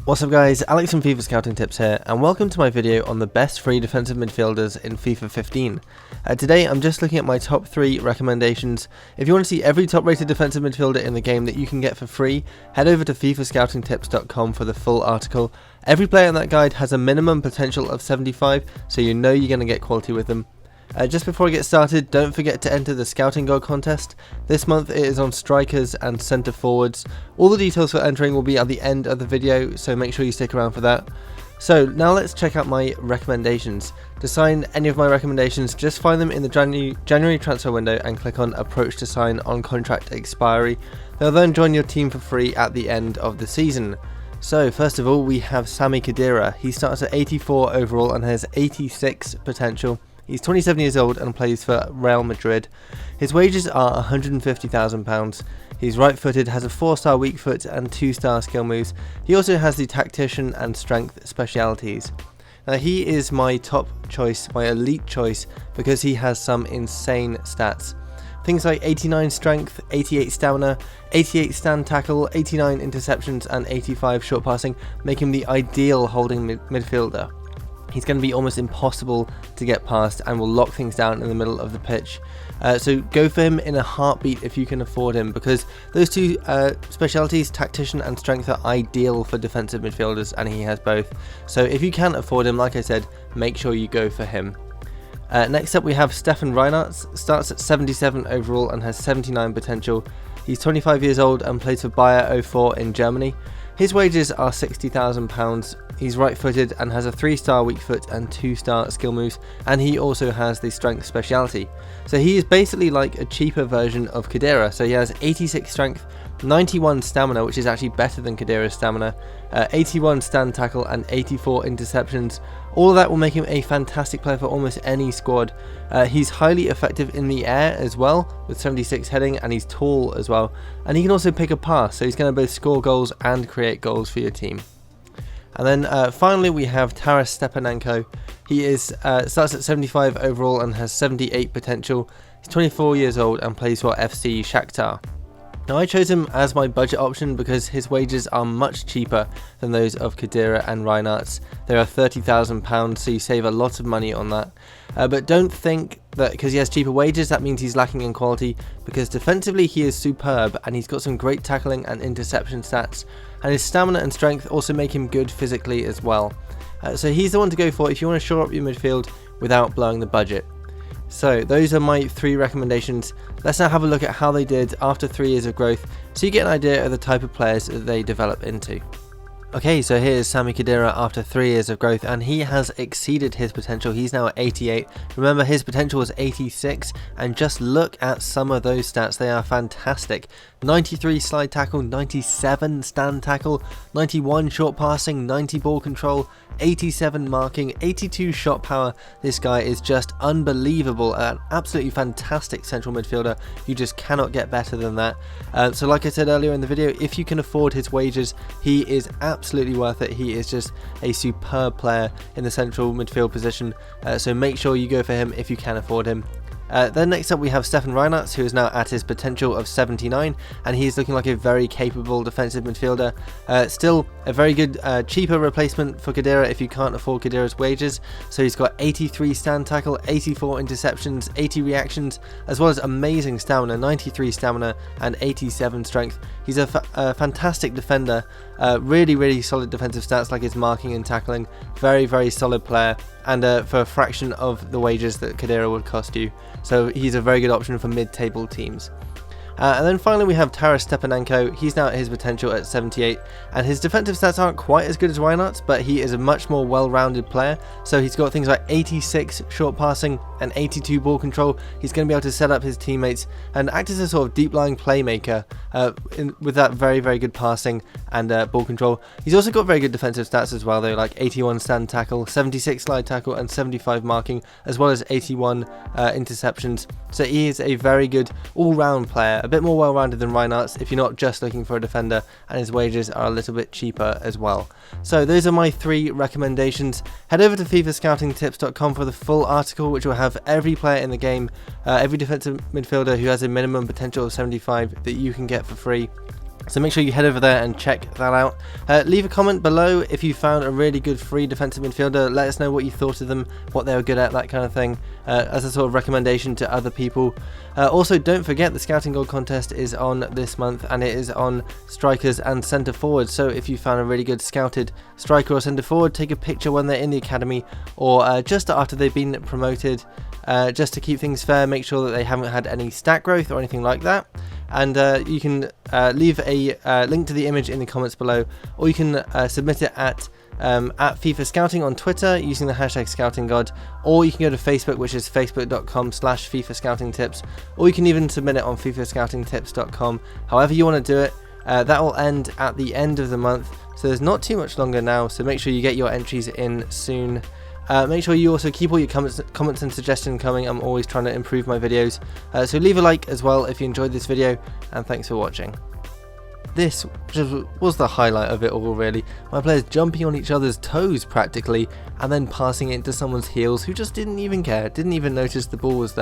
What's up guys, Alex from FIFA Scouting Tips here, and welcome to my video on the best free defensive midfielders in FIFA 15. Today I'm just looking at my top 3 recommendations. If you want to see every top rated defensive midfielder in the game that you can get for free, head over to FIFAscoutingtips.com for the full article. Every player in that guide has a minimum potential of 75, so you know you're going to get quality with them. Just before I get started, don't forget to enter the Scouting Goal contest. This month it is on strikers and centre forwards. All the details for entering will be at the end of the video, so make sure you stick around for that. So now let's check out my recommendations. To sign any of my recommendations, just find them in the January transfer window and click on Approach to Sign on Contract Expiry. They'll then join your team for free at the end of the season. So first of all, we have Sami Khedira. He starts at 84 overall and has 86 potential. He's 27 years old and plays for Real Madrid. His wages are £150,000. He's right-footed, has a 4-star weak foot and 2-star skill moves. He also has the tactician and strength specialities. Now he is my top choice, my elite choice, because he has some insane stats. Things like 89 strength, 88 stamina, 88 stand tackle, 89 interceptions and 85 short passing make him the ideal holding midfielder. He's going to be almost impossible to get past and will lock things down in the middle of the pitch. So go for him in a heartbeat if you can afford him, because those two specialities, tactician and strength, are ideal for defensive midfielders, and he has both. So if you can afford him, like I said, make sure you go for him. Next up we have Stefan Reinartz. Starts at 77 overall and has 79 potential. He's 25 years old and plays for Bayer 04 in Germany. His wages are £60,000. He's right-footed and has a 3-star weak foot and 2-star skill moves, and he also has the strength speciality. So he is basically like a cheaper version of Khedira. So he has 86 strength, 91 stamina, which is actually better than Khedira's stamina, 81 stand tackle and 84 interceptions. All of that will make him a fantastic player for almost any squad. He's highly effective in the air as well, with 76 heading, and he's tall as well. And he can also pick a pass, so he's going to both score goals and create goals for your team. And then finally we have Taras Stepanenko. He starts at 75 overall and has 78 potential. He's 24 years old and plays for FC Shakhtar. Now I chose him as my budget option because his wages are much cheaper than those of Khedira and Reinartz. They are £30,000, so you save a lot of money on that. But don't think that because he has cheaper wages that means he's lacking in quality, because defensively he is superb and he's got some great tackling and interception stats, and his stamina and strength also make him good physically as well. So he's the one to go for if you want to shore up your midfield without blowing the budget. So those are my 3 recommendations. Let's now have a look at how they did after 3 years of growth, so you get an idea of the type of players that they develop into. Okay, so here's Sami Khedira after 3 years of growth, and he has exceeded his potential. He's now at 88. Remember, his potential was 86, and just look at some of those stats. They are fantastic. 93 slide tackle, 97 stand tackle, 91 short passing, 90 ball control, 87 marking, 82 shot power. This guy is just unbelievable, an absolutely fantastic central midfielder. You just cannot get better than that. So like I said earlier in the video, if you can afford his wages, he is absolutely worth it. He is just a superb player in the central midfield position, so make sure you go for him if you can afford him. Then next up we have Stefan Reinartz, who is now at his potential of 79, and he's looking like a very capable defensive midfielder. Still a very good cheaper replacement for Khedira if you can't afford Khedira's wages. So he's got 83 stand tackle, 84 interceptions, 80 reactions, as well as amazing stamina, 93 stamina and 87 strength. He's a fantastic defender, really solid defensive stats like his marking and tackling. Very solid player, and for a fraction of the wages that Khedira would cost you. So he's a very good option for mid-table teams. And then finally we have Taras Stepanenko. He's now at his potential at 78, and his defensive stats aren't quite as good as Reinartz, but he is a much more well-rounded player. So he's got things like 86 short passing and 82 ball control. He's going to be able to set up his teammates and act as a sort of deep-lying playmaker with that very good passing and ball control. He's also got very good defensive stats as well, though, like 81 stand tackle, 76 slide tackle and 75 marking, as well as 81 interceptions. So he is a very good all-round player, a bit more well-rounded than Reinartz if you're not just looking for a defender, and his wages are a little bit cheaper as well. So those are my 3 recommendations. Head over to FIFAscoutingtips.com for the full article, which will have every player in the game, every defensive midfielder who has a minimum potential of 75 that you can get for free. So make sure you head over there and check that out. Leave a comment below if you found a really good free defensive midfielder. Let us know what you thought of them, what they were good at, that kind of thing, as a sort of recommendation to other people. Also, don't forget the Scouting Gold contest is on this month, and it is on strikers and centre forwards. So if you found a really good scouted striker or centre forward, take a picture when they're in the academy or just after they've been promoted, just to keep things fair. Make sure that they haven't had any stat growth or anything like that. And you can leave a link to the image in the comments below, or you can submit it at FIFA Scouting on Twitter using the hashtag ScoutingGod, or you can go to Facebook, which is facebook.com/FIFA Scouting Tips, or you can even submit it on FIFAScoutingTips.com. However you want to do it. That will end at the end of the month, so there's not too much longer now, so make sure you get your entries in soon. Make sure you also keep all your comments and suggestions coming. I'm always trying to improve my videos, so leave a like as well if you enjoyed this video, and thanks for watching. This just was the highlight of it all, really. My players jumping on each other's toes practically, and then passing it into someone's heels who just didn't even care, didn't even notice the ball was there.